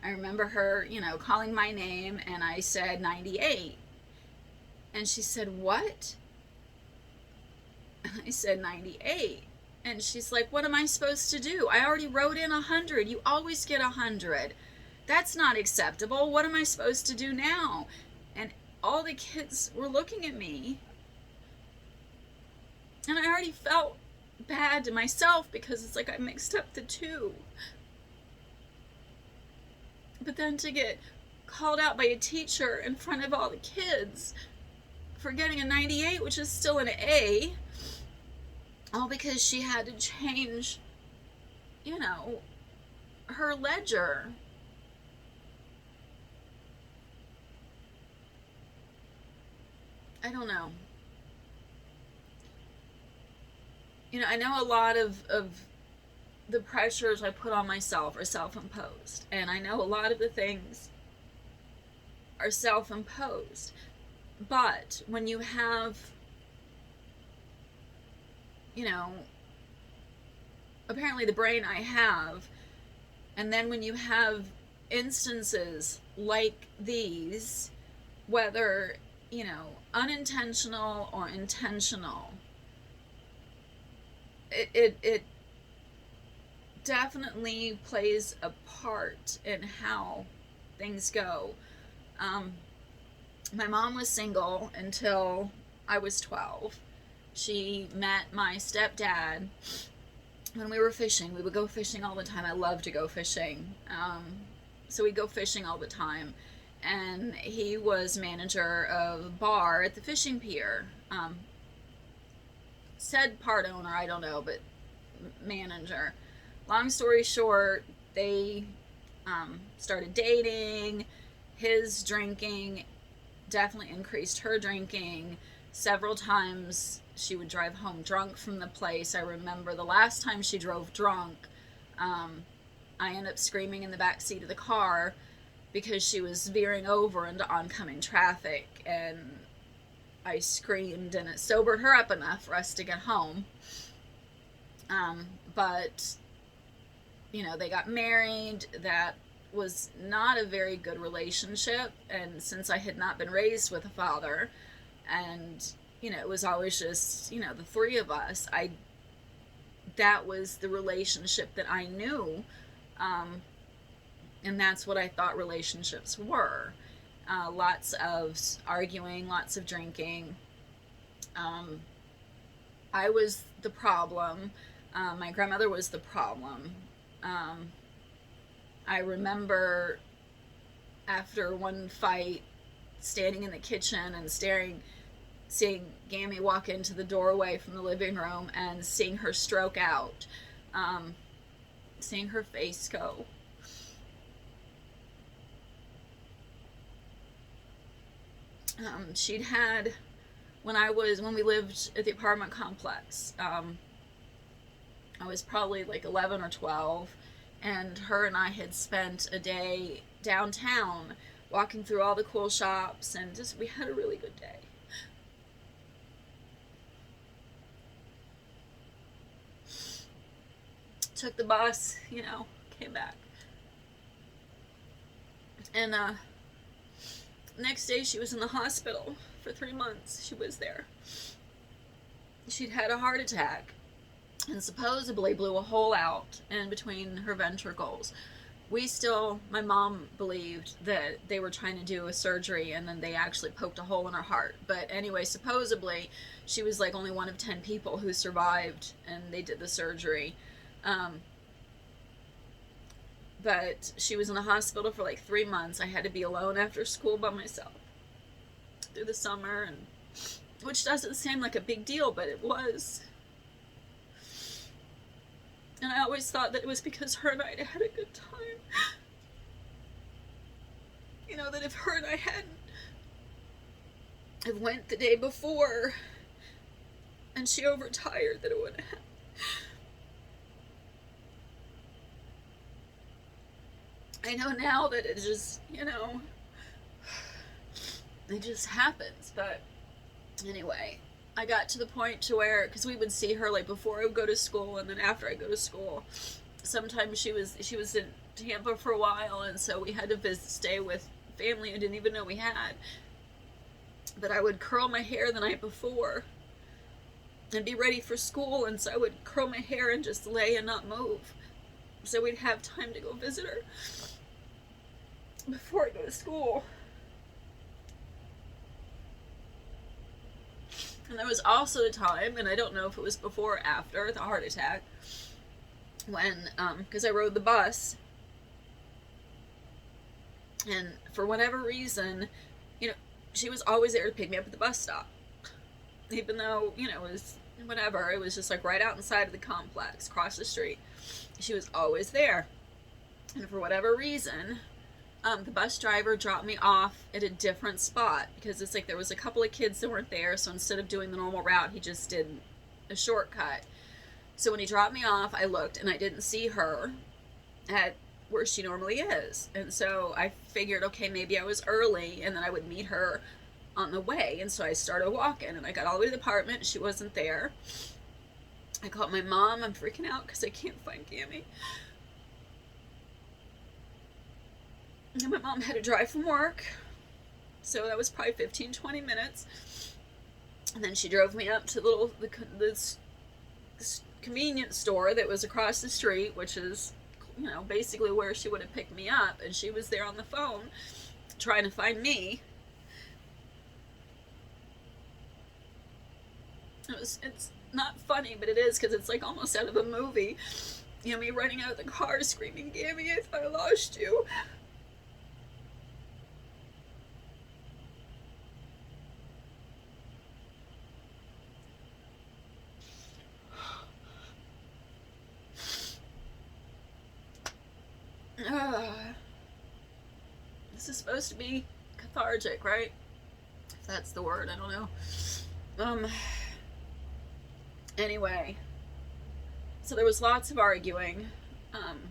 [SPEAKER 1] I remember her, you know, calling my name, and I said 98. And she said, "What?" And I said 98. And she's like, "What am I supposed to do? I already wrote in 100. You always get 100. That's not acceptable. What am I supposed to do now?" And all the kids were looking at me. And I already felt bad to myself because it's like I mixed up the 2. But then to get called out by a teacher in front of all the kids for getting a 98, which is still an A, all because she had to change, you know, her ledger. I don't know. You know, I know a lot of the pressures I put on myself are self-imposed. And I know a lot of the things are self-imposed. But when you have, you know, apparently the brain I have, and then when you have instances like these, whether, you know, unintentional or intentional, it definitely plays a part in how things go. My mom was single until I was 12. She met my stepdad when we were fishing. We would go fishing all the time. I love to go fishing. So we'd go fishing all the time. And he was manager of a bar at the fishing pier. Said part owner, I don't know, but manager. Long story short, they started dating. His drinking definitely increased her drinking. Several times she would drive home drunk from the place. I remember the last time she drove drunk, I ended up screaming in the back seat of the car because she was veering over into oncoming traffic, and I screamed, and it sobered her up enough for us to get home. But, you know, they got married. That was not a very good relationship, and since I had not been raised with a father, and, you know, it was always just, you know, the three of us, that was the relationship that I knew, and that's what I thought relationships were. Lots of arguing, lots of drinking. I was the problem. My grandmother was the problem. I remember after one fight, standing in the kitchen and seeing Gammy walk into the doorway from the living room and seeing her stroke out, seeing her face go. She'd had, when we lived at the apartment complex, I was probably like 11 or 12, and her and I had spent a day downtown walking through all the cool shops, and just, we had a really good day. Took the bus, you know, came back. And next day she was in the hospital for 3 months. She was there. She'd had a heart attack and supposedly blew a hole out in between her ventricles. My mom believed that they were trying to do a surgery and then they actually poked a hole in her heart. But anyway, supposedly she was like only one of 10 people who survived and they did the surgery. But she was in the hospital for like 3 months. I had to be alone after school by myself through the summer, and which doesn't seem like a big deal, but it was. And I always thought that it was because her and I had a good time. You know, that if her and I hadn't have went the day before and she overtired, that it would have happened. I know now that it just, you know, it just happens. But anyway, I got to the point to where, because we would see her like before I would go to school and then after I go to school. Sometimes she was in Tampa for a while, and so we had to stay with family I didn't even know we had. But I would curl my hair the night before and be ready for school, and so I would curl my hair and just lay and not move, so we'd have time to go visit her before I go to school. And there was also a time, and I don't know if it was before or after the heart attack, when, because I rode the bus, and for whatever reason, you know, she was always there to pick me up at the bus stop. Even though, you know, it was whatever, it was just like right out inside of the complex, across the street. She was always there. And for whatever reason, the bus driver dropped me off at a different spot, because it's like there was a couple of kids that weren't there, so instead of doing the normal route, he just did a shortcut. So when he dropped me off, I looked and I didn't see her at where she normally is. And so I figured, okay, maybe I was early and then I would meet her on the way. And so I started walking, and I got all the way to the apartment. She wasn't there. I called my mom. I'm freaking out because I can't find Gammy. And my mom had to drive from work, so that was probably 15-20 minutes. And then she drove me up to this convenience store that was across the street, which is, you know, basically where she would have picked me up. And she was there on the phone trying to find me. It's not funny, but it is, because it's like almost out of a movie. You know, me running out of the car screaming, "Gammy, I thought I lost you." This is supposed to be cathartic, right? If that's the word, I don't know. Anyway, so there was lots of arguing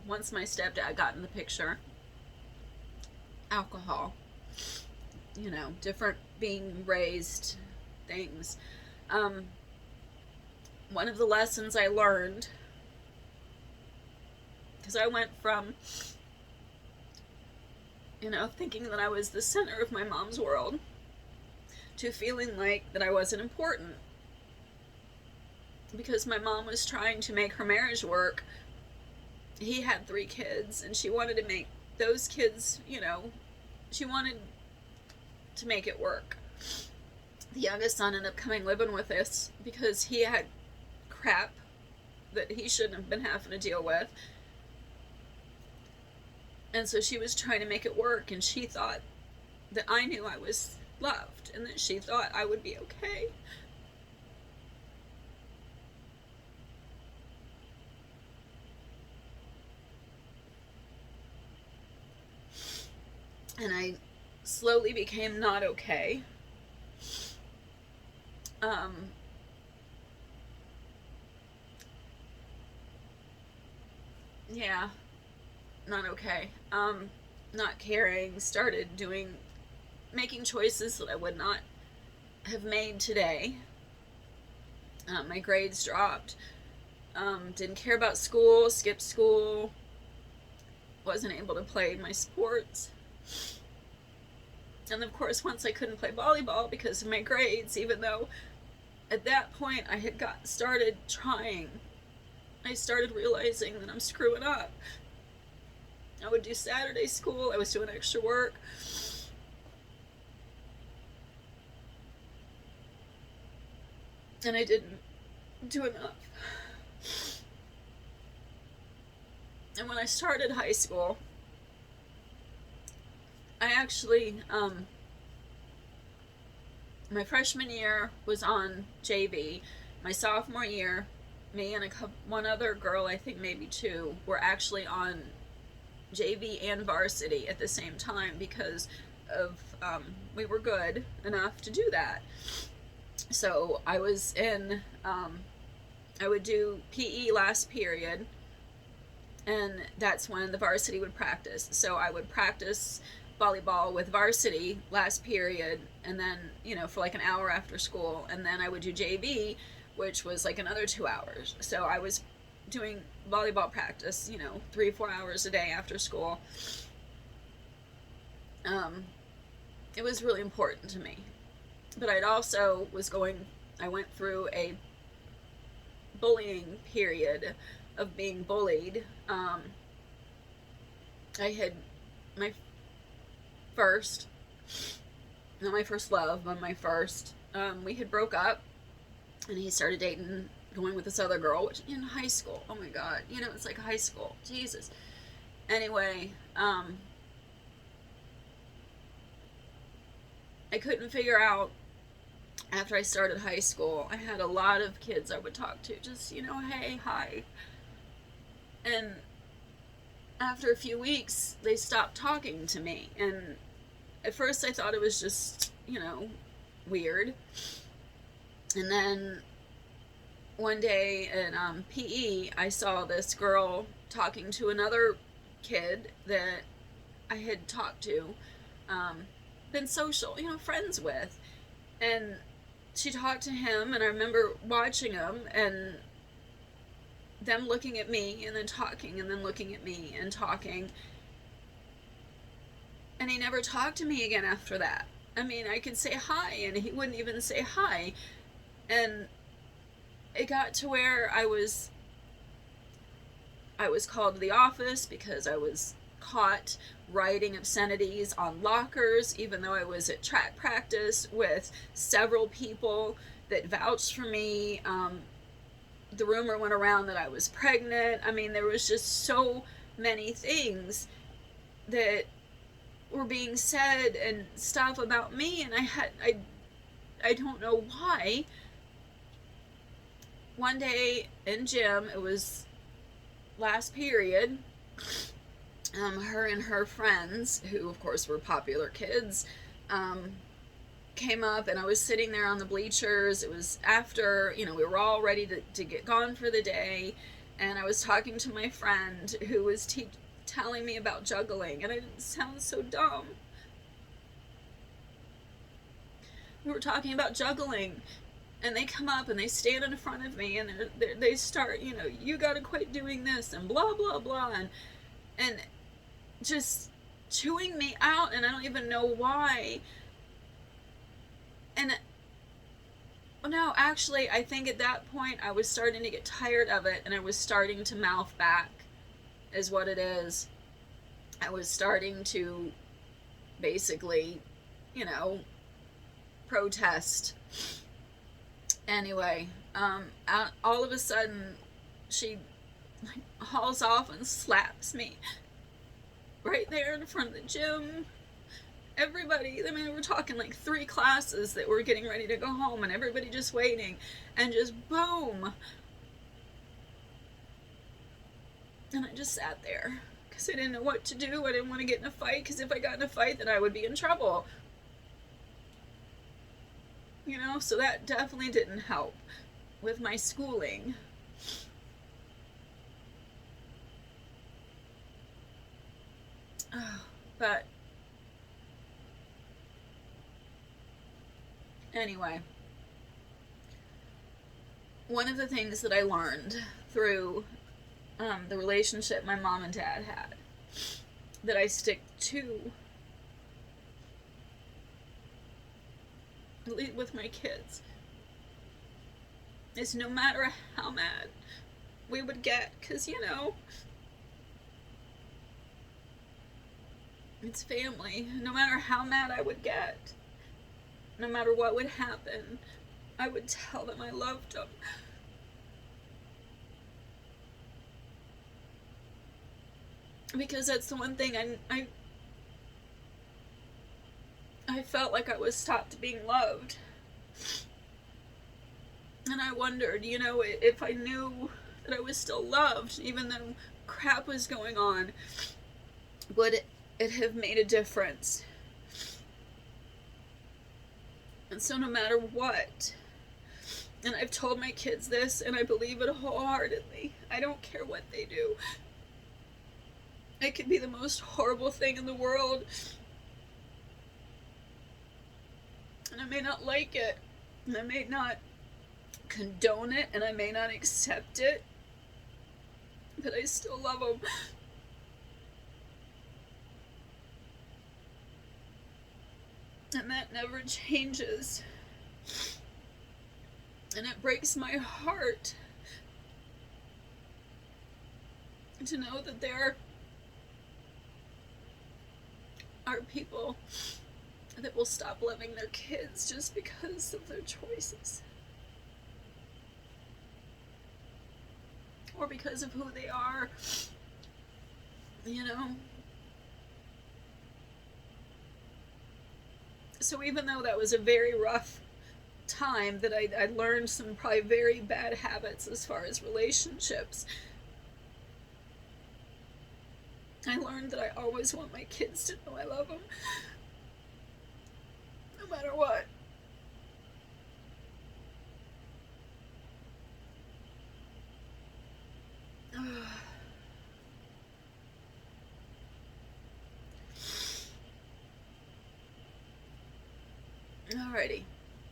[SPEAKER 1] once my stepdad got in the picture. alcohol, different being raised things. One of the lessons I learned, because I went from, thinking that I was the center of my mom's world to feeling like that I wasn't important because my mom was trying to make her marriage work. He had 3 kids and she wanted to make those kids, she wanted to make it work. The youngest son ended up coming living with us because he had crap that he shouldn't have been having to deal with. And so she was trying to make it work, and she thought that I knew I was loved and that she thought I would be okay. And I slowly became not okay. Yeah, not okay. Not caring, started making choices that I would not have made today. My grades dropped. Didn't care about school, skipped school, wasn't able to play my sports. And of course, once I couldn't play volleyball because of my grades, even though at that point I had started trying, I started realizing that I'm screwing up. I would do Saturday school, I was doing extra work. And I didn't do enough. And when I started high school, I actually, my freshman year was on JV. My sophomore year, me and one other girl, I think maybe 2, were actually on JV and varsity at the same time because of, we were good enough to do that. So I was in, I would do PE last period, and that's when the varsity would practice. So I would practice volleyball with varsity last period, and then, for like an hour after school, and then I would do JV, which was like another 2 hours. So I was doing volleyball practice, 3-4 hours a day after school. It was really important to me. But I went through a bullying period of being bullied. I had my first, not my first love, but my first, we had broke up, and he started going with this other girl, which in high school, oh my god, it's like high school, Jesus. Anyway, I couldn't figure out, after I started high school, I had a lot of kids I would talk to, just, hey, hi. And after a few weeks, they stopped talking to me. And at first I thought it was just, weird. And then one day in PE, I saw this girl talking to another kid that I had talked to, been social, friends with. And she talked to him, and I remember watching him and them looking at me and then talking and then looking at me and talking. And he never talked to me again after that. I mean, I could say hi and he wouldn't even say hi. And it got to where I was called to the office because I was caught writing obscenities on lockers, even though I was at track practice with several people that vouched for me. The rumor went around that I was pregnant. I mean, there was just so many things that were being said and stuff about me, and I don't know why. One day in gym, it was last period, her and her friends, who of course were popular kids, came up, and I was sitting there on the bleachers. It was after, we were all ready to get gone for the day, and I was talking to my friend who was telling me about juggling, and it sounds so dumb, we were talking about juggling, and they come up and they stand in front of me, and they start, you got to quit doing this and blah blah blah, and just chewing me out, and I don't even know why. And no, actually, I think at that point I was starting to get tired of it, and I was starting to mouth back, is what it is. I was starting to basically, protest. Anyway, all of a sudden, she hauls off and slaps me right there in front of the gym. Everybody, I mean, we're talking like 3 classes that were getting ready to go home, and everybody just waiting, and just boom. And I just sat there because I didn't know what to do. I didn't want to get in a fight, because if I got in a fight, then I would be in trouble. So that definitely didn't help with my schooling. But anyway, one of the things that I learned through the relationship my mom and dad had, that I stick to with my kids, is no matter how mad we would get, because it's family, no matter how mad I would get, no matter what would happen, I would tell them I loved them. Because that's the one thing I felt like I was stopped being loved. And I wondered, if I knew that I was still loved, even though crap was going on, would it have made a difference? And so no matter what, and I've told my kids this, and I believe it wholeheartedly, I don't care what they do. It could be the most horrible thing in the world, and I may not like it, and I may not condone it, and I may not accept it, but I still love them. And that never changes. And it breaks my heart to know that there are people that will stop loving their kids just because of their choices, or because of who they are, So even though that was a very rough time, that I learned some probably very bad habits as far as relationships, I learned that I always want my kids to know I love them, no matter what. Alrighty,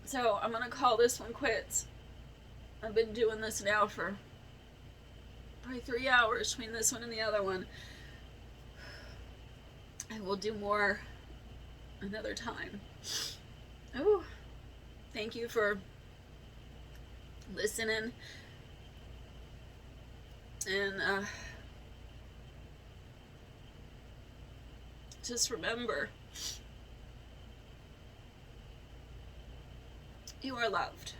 [SPEAKER 1] so I'm gonna call this one quits. I've been doing this now for probably 3 hours between this one and the other one. I will do more another time. Oh, thank you for listening. And just remember, you are loved.